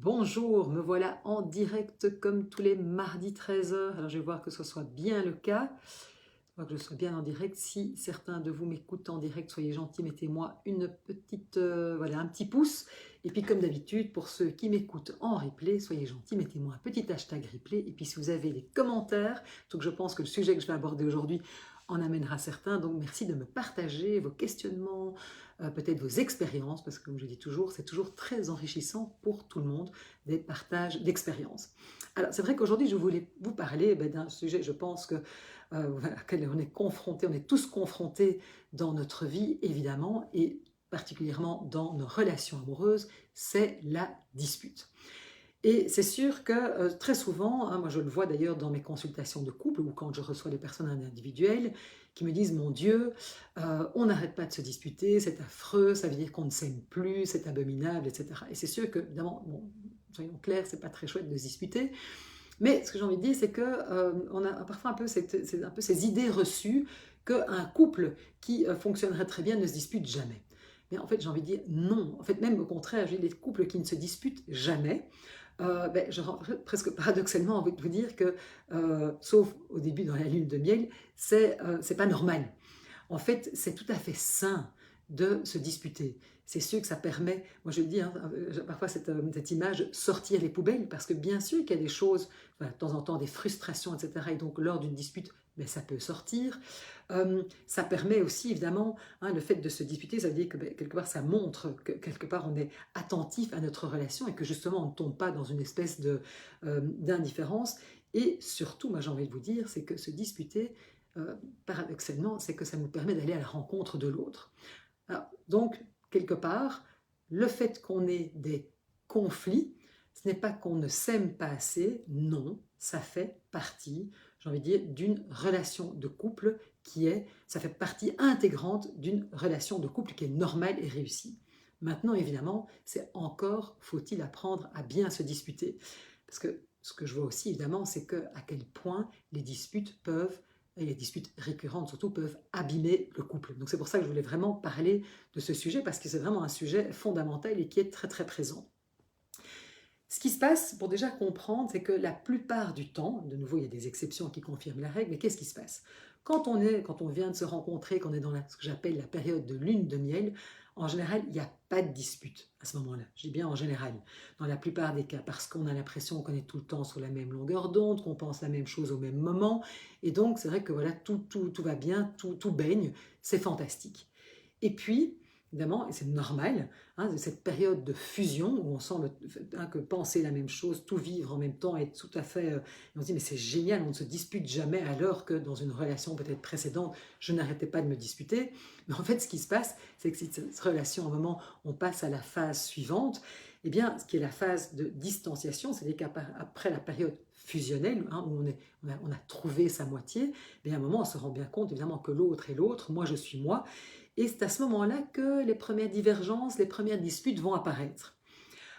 Bonjour, me voilà en direct comme tous les mardis 13h. Alors je vais voir que ce soit bien le cas, que je sois bien en direct. Si certains de vous m'écoutent en direct, soyez gentils, mettez-moi une petite, voilà, un petit pouce. Et puis comme d'habitude, pour ceux qui m'écoutent en replay, soyez gentils, mettez-moi un petit hashtag replay. Et puis si vous avez des commentaires, donc je pense que le sujet que je vais aborder aujourd'hui en amènera certains. Donc merci de me partager vos questionnements, peut-être vos expériences, parce que comme je dis toujours, c'est toujours très enrichissant pour tout le monde, des partages d'expériences. Alors c'est vrai qu'aujourd'hui je voulais vous parler d'un sujet, je pense que auquel on est confronté, on est tous confrontés dans notre vie évidemment, et particulièrement dans nos relations amoureuses, c'est la dispute. Et c'est sûr que très souvent, moi je le vois d'ailleurs dans mes consultations de couple ou quand je reçois des personnes individuelles qui me disent mon Dieu, on n'arrête pas de se disputer, c'est affreux, ça veut dire qu'on ne s'aime plus, c'est abominable, etc. Et c'est sûr que, évidemment, bon, soyons clairs, c'est pas très chouette de se disputer, mais ce que j'ai envie de dire, c'est que on a parfois un peu, un peu ces idées reçues qu'un couple qui fonctionnerait très bien ne se dispute jamais. Mais en fait, j'ai envie de dire non. En fait, même au contraire, j'ai des couples qui ne se disputent jamais. J'aurais presque paradoxalement envie de vous dire que, sauf au début dans la lune de miel, c'est pas normal. En fait, c'est tout à fait sain de se disputer. C'est sûr que ça permet, moi je le dis, parfois cette image, sortir les poubelles, parce que bien sûr qu'il y a des choses, voilà, de temps en temps des frustrations, etc. Et donc lors d'une dispute, ça peut sortir. Ça permet aussi évidemment, le fait de se disputer, ça veut dire que quelque part ça montre que quelque part on est attentif à notre relation et que justement on ne tombe pas dans une espèce d'indifférence. Et surtout, moi j'ai envie de vous dire, c'est que se disputer, paradoxalement, c'est que ça nous permet d'aller à la rencontre de l'autre. Donc, quelque part, le fait qu'on ait des conflits, ce n'est pas qu'on ne s'aime pas assez, non, ça fait partie, j'ai envie de dire, d'une relation de couple ça fait partie intégrante d'une relation de couple qui est normale et réussie. Maintenant, évidemment, c'est encore, faut-il apprendre à bien se disputer. Parce que ce que je vois aussi, évidemment, c'est à quel point les disputes peuvent et les disputes récurrentes surtout peuvent abîmer le couple. Donc c'est pour ça que je voulais vraiment parler de ce sujet parce que c'est vraiment un sujet fondamental et qui est très très présent. Ce qui se passe, pour déjà comprendre, c'est que la plupart du temps, de nouveau il y a des exceptions qui confirment la règle, mais qu'est-ce qui se passe? Quand on vient de se rencontrer, qu'on est dans ce que j'appelle la période de lune de miel, en général, il n'y a pas de dispute à ce moment-là. Je dis bien en général, dans la plupart des cas, parce qu'on a l'impression qu'on est tout le temps sur la même longueur d'onde, qu'on pense la même chose au même moment, et donc c'est vrai que voilà, tout va bien, tout baigne, c'est fantastique. Et puis, évidemment, et c'est normal, cette période de fusion où on sent que penser la même chose, tout vivre en même temps, être tout à fait... on se dit, mais c'est génial, on ne se dispute jamais, alors que dans une relation peut-être précédente, je n'arrêtais pas de me disputer. Mais en fait, ce qui se passe, c'est que si cette relation, à un moment, on passe à la phase suivante, eh bien, ce qui est la phase de distanciation, c'est-à-dire qu'après la période fusionnelle, où on a trouvé sa moitié, eh bien, à un moment, on se rend bien compte, évidemment, que l'autre est l'autre, moi, je suis moi, et c'est à ce moment-là que les premières divergences, les premières disputes vont apparaître.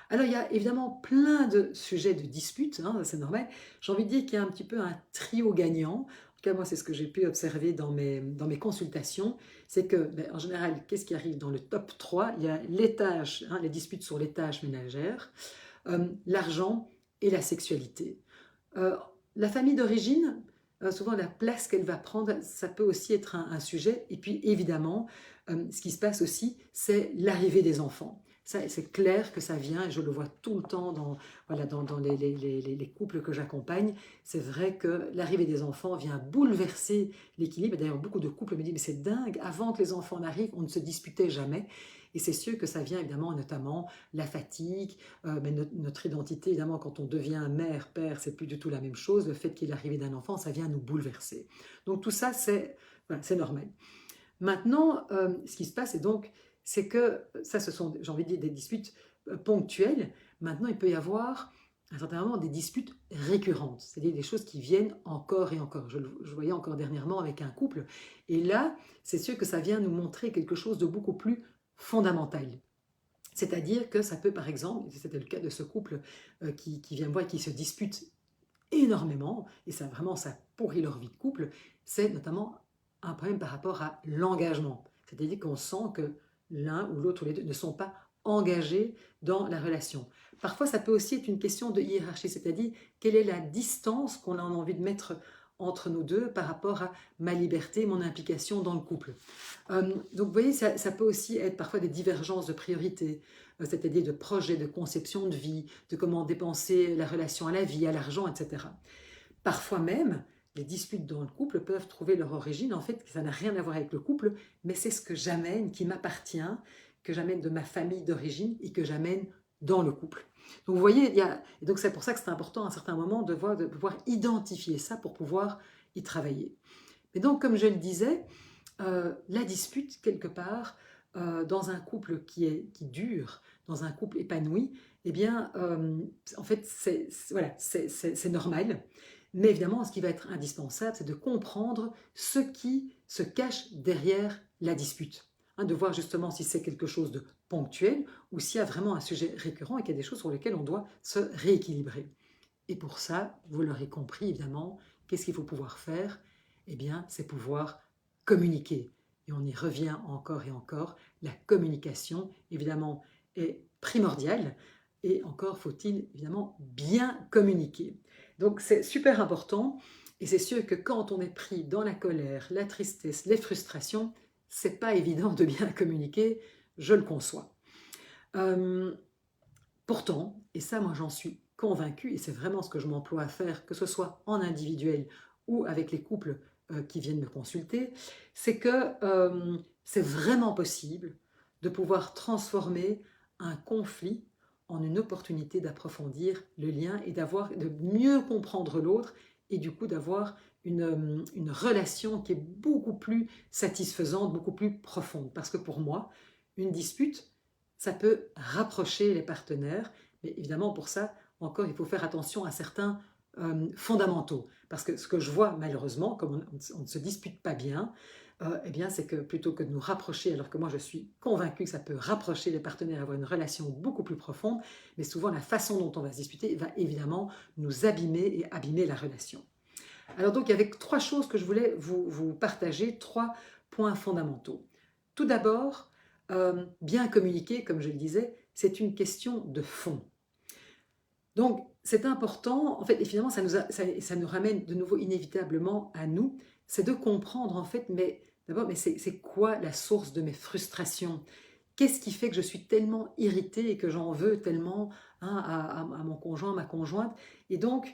Alors il y a évidemment plein de sujets de disputes, c'est normal. J'ai envie de dire qu'il y a un petit peu un trio gagnant. En tout cas, moi, c'est ce que j'ai pu observer dans mes consultations. C'est que, en général, qu'est-ce qui arrive dans le top 3? Il y a les tâches, les disputes sur les tâches ménagères, l'argent et la sexualité. Euh, la famille d'origine, souvent la place qu'elle va prendre, ça peut aussi être un sujet. Et puis évidemment, ce qui se passe aussi, c'est l'arrivée des enfants. C'est clair que ça vient, et je le vois tout le temps voilà, dans les couples que j'accompagne. C'est vrai que l'arrivée des enfants vient bouleverser l'équilibre. D'ailleurs, beaucoup de couples me disent, mais c'est dingue, avant que les enfants n'arrivent, on ne se disputait jamais. Et c'est sûr que ça vient évidemment, notamment la fatigue, mais notre identité, évidemment, quand on devient mère, père, c'est plus du tout la même chose. Le fait qu'il est arrivé d'un enfant, ça vient nous bouleverser. Donc tout ça, voilà, normal. Maintenant, ce qui se passe, c'est que ça, ce sont, j'ai envie de dire, des disputes ponctuelles. Maintenant, il peut y avoir à un certain moment des disputes récurrentes, c'est-à-dire des choses qui viennent encore et encore. Je voyais encore dernièrement avec un couple, et là, c'est sûr que ça vient nous montrer quelque chose de beaucoup plus fondamental. C'est-à-dire que ça peut, par exemple, c'était le cas de ce couple qui vient me voir et qui se dispute énormément, et ça vraiment, ça pourrit leur vie de couple, c'est notamment un problème par rapport à l'engagement. C'est-à-dire qu'on sent que l'un ou l'autre ou les deux ne sont pas engagé dans la relation. Parfois, ça peut aussi être une question de hiérarchie, c'est-à-dire quelle est la distance qu'on a envie de mettre entre nous deux par rapport à ma liberté, mon implication dans le couple. Donc vous voyez, ça peut aussi être parfois des divergences de priorités, c'est-à-dire de projets, de conception de vie, de comment dépenser la relation à la vie, à l'argent, etc. Parfois même, les disputes dans le couple peuvent trouver leur origine, en fait, ça n'a rien à voir avec le couple, mais c'est ce que j'amène, qui m'appartient, que j'amène de ma famille d'origine et que j'amène dans le couple. Donc vous voyez, et donc c'est pour ça que c'est important à un certain moment de pouvoir identifier ça pour pouvoir y travailler. Mais donc, comme je le disais, la dispute, quelque part, dans un couple qui dure, dans un couple épanoui, eh bien, en fait, c'est normal. Mais évidemment, ce qui va être indispensable, c'est de comprendre ce qui se cache derrière la dispute. De voir justement si c'est quelque chose de ponctuel ou s'il y a vraiment un sujet récurrent et qu'il y a des choses sur lesquelles on doit se rééquilibrer. Et pour ça, vous l'aurez compris évidemment, qu'est-ce qu'il faut pouvoir faire? Eh bien, c'est pouvoir communiquer. Et on y revient encore et encore. La communication, évidemment, est primordiale. Et encore faut-il, évidemment, bien communiquer. Donc, c'est super important. Et c'est sûr que quand on est pris dans la colère, la tristesse, les frustrations, c'est pas évident de bien communiquer, je le conçois. Pourtant, et ça moi j'en suis convaincue, et c'est vraiment ce que je m'emploie à faire, que ce soit en individuel ou avec les couples qui viennent me consulter, c'est que c'est vraiment possible de pouvoir transformer un conflit en une opportunité d'approfondir le lien et de mieux comprendre l'autre et du coup d'avoir une relation qui est beaucoup plus satisfaisante, beaucoup plus profonde. Parce que pour moi, une dispute, ça peut rapprocher les partenaires, mais évidemment pour ça, encore, il faut faire attention à certains fondamentaux. Parce que ce que je vois malheureusement, comme on ne se dispute pas bien, eh bien, c'est que plutôt que de nous rapprocher, alors que moi je suis convaincue que ça peut rapprocher les partenaires, avoir une relation beaucoup plus profonde, mais souvent la façon dont on va se disputer va évidemment nous abîmer et abîmer la relation. Alors donc, il y avait 3 choses que je voulais vous partager, 3 points fondamentaux. Tout d'abord, bien communiquer, comme je le disais, c'est une question de fond. Donc, c'est important, en fait, et finalement, ça nous ramène de nouveau inévitablement à nous, c'est de comprendre, en fait, mais d'abord, mais c'est quoi la source de mes frustrations? Qu'est-ce qui fait que je suis tellement irritée et que j'en veux tellement à mon conjoint, ma conjointe? Et donc,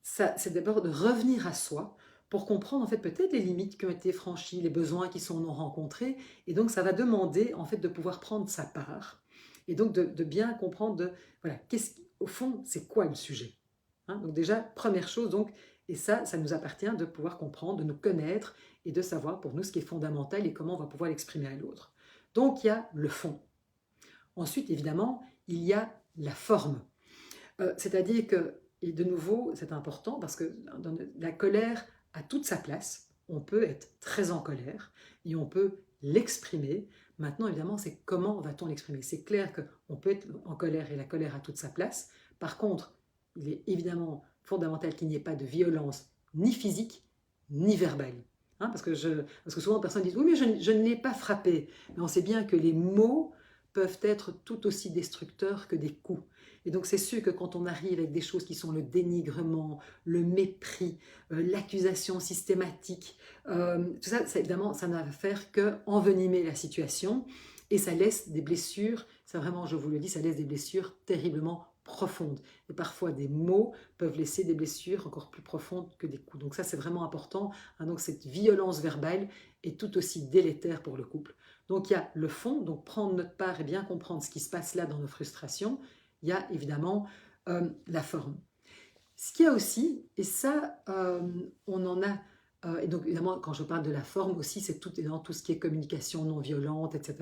c'est d'abord de revenir à soi pour comprendre, en fait, peut-être les limites qui ont été franchies, les besoins qui sont non rencontrés. Et donc, ça va demander, en fait, de pouvoir prendre sa part. Et donc, de bien comprendre, voilà, au fond, c'est quoi le sujet? Donc déjà, première chose, donc, et ça nous appartient de pouvoir comprendre, de nous connaître et de savoir pour nous ce qui est fondamental et comment on va pouvoir l'exprimer à l'autre. Donc, il y a le fond. Ensuite, évidemment, il y a la forme. C'est-à-dire que, et de nouveau, c'est important parce que la colère a toute sa place. On peut être très en colère et on peut l'exprimer. Maintenant, évidemment, c'est comment va-t-on l'exprimer? C'est clair qu'on peut être en colère et la colère a toute sa place. Par contre, il est évidemment fondamental qu'il n'y ait pas de violence ni physique ni verbale. Parce que souvent, personne dit « Oui, mais je ne l'ai pas frappé ». Mais on sait bien que les mots peuvent être tout aussi destructeurs que des coups. Et donc c'est sûr que quand on arrive avec des choses qui sont le dénigrement, le mépris, l'accusation systématique, tout ça, évidemment, ça n'a à faire qu'envenimer la situation et ça laisse des blessures, ça vraiment, je vous le dis, ça laisse des blessures terriblement profondes. Et parfois des mots peuvent laisser des blessures encore plus profondes que des coups. Donc ça, c'est vraiment important. Donc cette violence verbale est tout aussi délétère pour le couple. Donc il y a le fond, donc prendre notre part et bien comprendre ce qui se passe là dans nos frustrations. Il y a évidemment la forme. Ce qu'il y a aussi, et ça, on en a, et donc évidemment, quand je parle de la forme aussi, c'est tout ce qui est communication non violente, etc.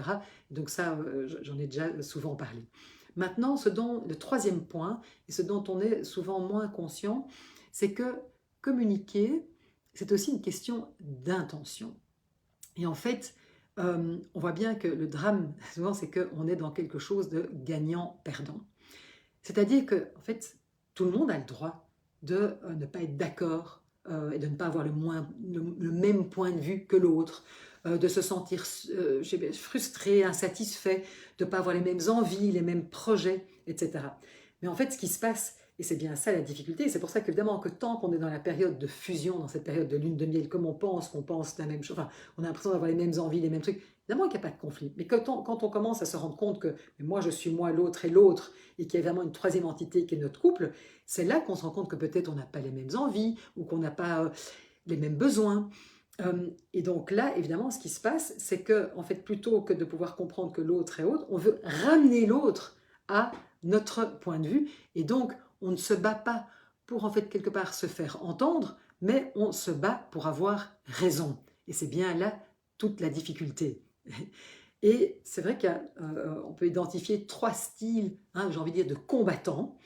Et donc ça, j'en ai déjà souvent parlé. Maintenant, le troisième point, et ce dont on est souvent moins conscient, c'est que communiquer, c'est aussi une question d'intention. Et en fait, on voit bien que le drame, souvent, c'est qu'on est dans quelque chose de gagnant-perdant. C'est-à-dire que, en fait, tout le monde a le droit de ne pas être d'accord et de ne pas avoir le même point de vue que l'autre. de se sentir frustré, insatisfait, de ne pas avoir les mêmes envies, les mêmes projets, etc. Mais en fait, ce qui se passe, et c'est bien ça la difficulté, c'est pour ça qu'évidemment que tant qu'on est dans la période de fusion, dans cette période de lune de miel, comme on pense qu'on pense la même chose, enfin, on a l'impression d'avoir les mêmes envies, les mêmes trucs, évidemment qu'il n'y a pas de conflit. Mais quand on commence à se rendre compte que moi je suis moi, l'autre est l'autre, et qu'il y a vraiment une troisième entité qui est notre couple, c'est là qu'on se rend compte que peut-être on n'a pas les mêmes envies, ou qu'on n'a pas les mêmes besoins. Et donc là, évidemment, ce qui se passe, c'est que, en fait, plutôt que de pouvoir comprendre que l'autre est autre, on veut ramener l'autre à notre point de vue. Et donc, on ne se bat pas pour, en fait, quelque part se faire entendre, mais on se bat pour avoir raison. Et c'est bien là toute la difficulté. Et c'est vrai qu'on peut identifier 3 styles, hein, j'ai envie de dire, de combattants.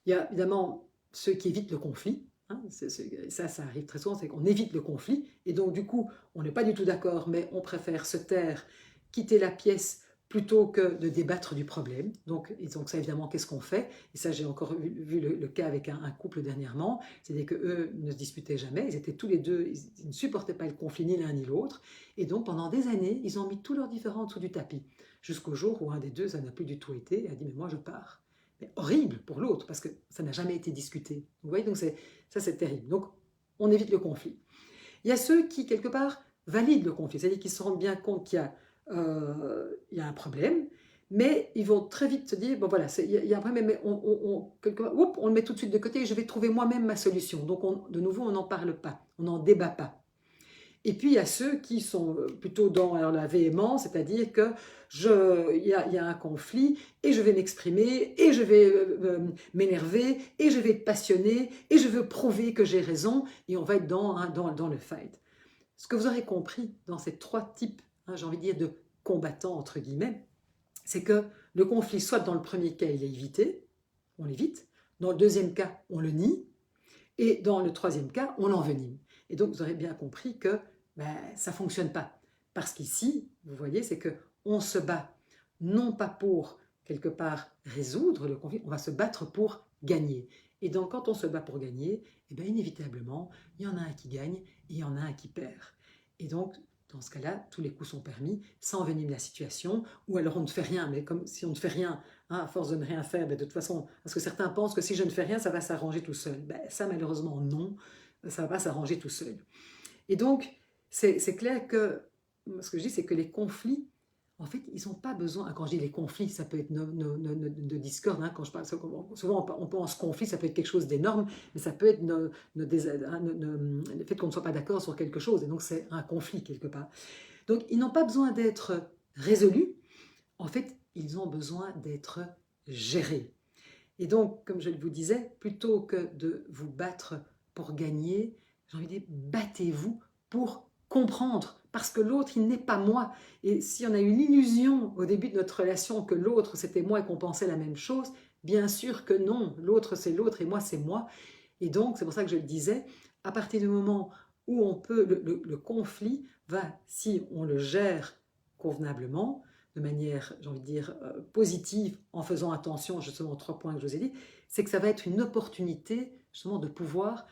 Il y a évidemment ceux qui évitent le conflit. Hein, ça arrive très souvent, c'est qu'on évite le conflit. Et donc, du coup, on n'est pas du tout d'accord, mais on préfère se taire, quitter la pièce, plutôt que de débattre du problème. Donc ça, évidemment, qu'est-ce qu'on fait? Et ça, j'ai encore vu le cas avec un couple dernièrement. C'est-à-dire qu'eux ne se disputaient jamais. Ils étaient tous les deux, ils ne supportaient pas le conflit, ni l'un ni l'autre. Et donc, pendant des années, ils ont mis tous leurs différends sous du tapis. Jusqu'au jour où un des deux, ça n'a plus du tout été, et a dit, mais moi, je pars. Mais horrible pour l'autre, parce que ça n'a jamais été discuté. Vous voyez, donc ça, c'est terrible. Donc, on évite le conflit. Il y a ceux qui, quelque part, valident le conflit. C'est-à-dire qu'ils se rendent bien compte qu'il y a un problème, mais ils vont très vite se dire, bon voilà, il y a un problème, mais on le met tout de suite de côté et je vais trouver moi-même ma solution. Donc, de nouveau, on n'en parle pas, on n'en débat pas. Et puis, il y a ceux qui sont plutôt dans la véhémence, c'est-à-dire qu'il y a un conflit et je vais m'exprimer et je vais m'énerver et je vais être passionné et je veux prouver que j'ai raison et on va être dans le fight. Ce que vous aurez compris dans ces 3 types, hein, j'ai envie de dire, de combattants, entre guillemets, c'est que le conflit, soit dans le premier cas, il est évité, on l'évite, dans le deuxième cas, on le nie, et dans le troisième cas, on l'envenime. Et donc, vous aurez bien compris que ça ne fonctionne pas. Parce qu'ici, vous voyez, c'est qu'on se bat non pas pour, quelque part, résoudre le conflit, on va se battre pour gagner. Et donc, quand on se bat pour gagner, inévitablement, il y en a un qui gagne et il y en a un qui perd. Et donc, dans ce cas-là, tous les coups sont permis, ça envenime la situation, ou alors on ne fait rien, mais comme si on ne fait rien, hein, à force de ne rien faire, de toute façon, parce que certains pensent que si je ne fais rien, ça va s'arranger tout seul. Ça, malheureusement, non, ça ne va pas s'arranger tout seul. Et donc, c'est clair que, ce que je dis, c'est que les conflits, en fait, ils n'ont pas besoin, quand je dis les conflits, ça peut être de discorde, hein, quand je parle, souvent on pense conflit, ça peut être quelque chose d'énorme, mais ça peut être le fait qu'on ne soit pas d'accord sur quelque chose, et donc c'est un conflit quelque part. Donc, ils n'ont pas besoin d'être résolus, en fait, ils ont besoin d'être gérés. Et donc, comme je vous disais, plutôt que de vous battre pour gagner, j'ai envie de dire, battez-vous pour comprendre, parce que l'autre, il n'est pas moi. Et si on a eu l'illusion au début de notre relation que l'autre, c'était moi et qu'on pensait la même chose, bien sûr que non, l'autre, c'est l'autre et moi, c'est moi. Et donc, c'est pour ça que je le disais, à partir du moment où on peut, le conflit va, si on le gère convenablement, de manière, j'ai envie de dire, positive, en faisant attention justement aux 3 points que je vous ai dit, c'est que ça va être une opportunité justement de pouvoir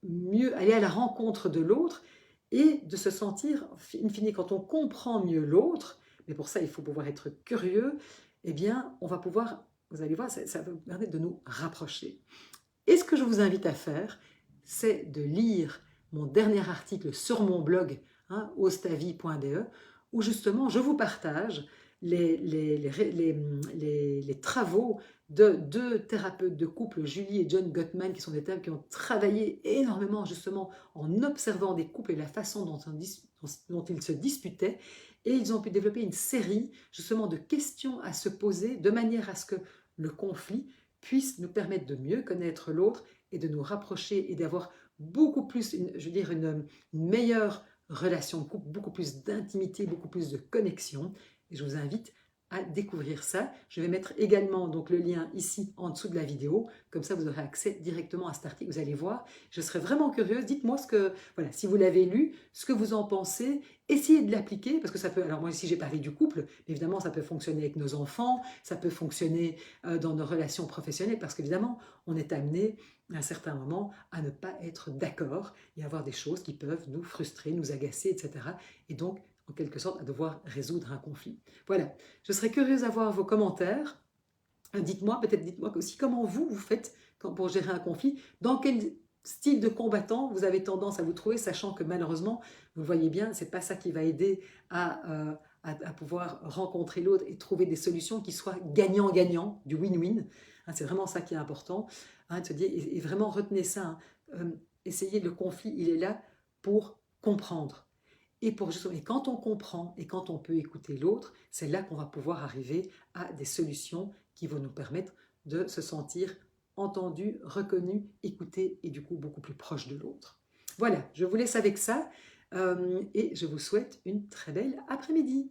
mieux aller à la rencontre de l'autre et de se sentir, in fine, quand on comprend mieux l'autre, mais pour ça il faut pouvoir être curieux, eh bien on va pouvoir, vous allez voir, ça va permettre de nous rapprocher. Et ce que je vous invite à faire, c'est de lire mon dernier article sur mon blog, hein, ostavi.de, où justement je vous partage les travaux de 2 thérapeutes de couple, Julie et John Gottman, qui sont des thérapeutes qui ont travaillé énormément justement en observant des couples et la façon dont ils se disputaient, et ils ont pu développer une série justement de questions à se poser de manière à ce que le conflit puisse nous permettre de mieux connaître l'autre et de nous rapprocher et d'avoir beaucoup plus, une meilleure relation de couple, beaucoup plus d'intimité, beaucoup plus de connexion. Et je vous invite à découvrir ça. Je vais mettre également donc le lien ici en dessous de la vidéo, comme ça vous aurez accès directement à cet article, vous allez voir. Je serais vraiment curieuse, dites-moi voilà, si vous l'avez lu, ce que vous en pensez, essayez de l'appliquer, parce que ça peut, alors moi ici j'ai parlé du couple, mais évidemment ça peut fonctionner avec nos enfants, ça peut fonctionner dans nos relations professionnelles, parce qu'évidemment on est amené à un certain moment à ne pas être d'accord et avoir des choses qui peuvent nous frustrer, nous agacer, etc. Et donc en quelque sorte, à devoir résoudre un conflit. Voilà, je serais curieuse d'avoir vos commentaires. Dites-moi, peut-être dites-moi aussi comment vous faites pour gérer un conflit, dans quel style de combattant vous avez tendance à vous trouver, sachant que malheureusement, vous le voyez bien, c'est pas ça qui va aider à pouvoir rencontrer l'autre et trouver des solutions qui soient gagnant-gagnant, du win-win. Hein, c'est vraiment ça qui est important, hein, de se dire, et vraiment retenez ça, hein, essayez le conflit, il est là pour comprendre. Et quand on comprend et quand on peut écouter l'autre, c'est là qu'on va pouvoir arriver à des solutions qui vont nous permettre de se sentir entendu, reconnu, écouté et du coup beaucoup plus proche de l'autre. Voilà, je vous laisse avec ça et je vous souhaite une très belle après-midi.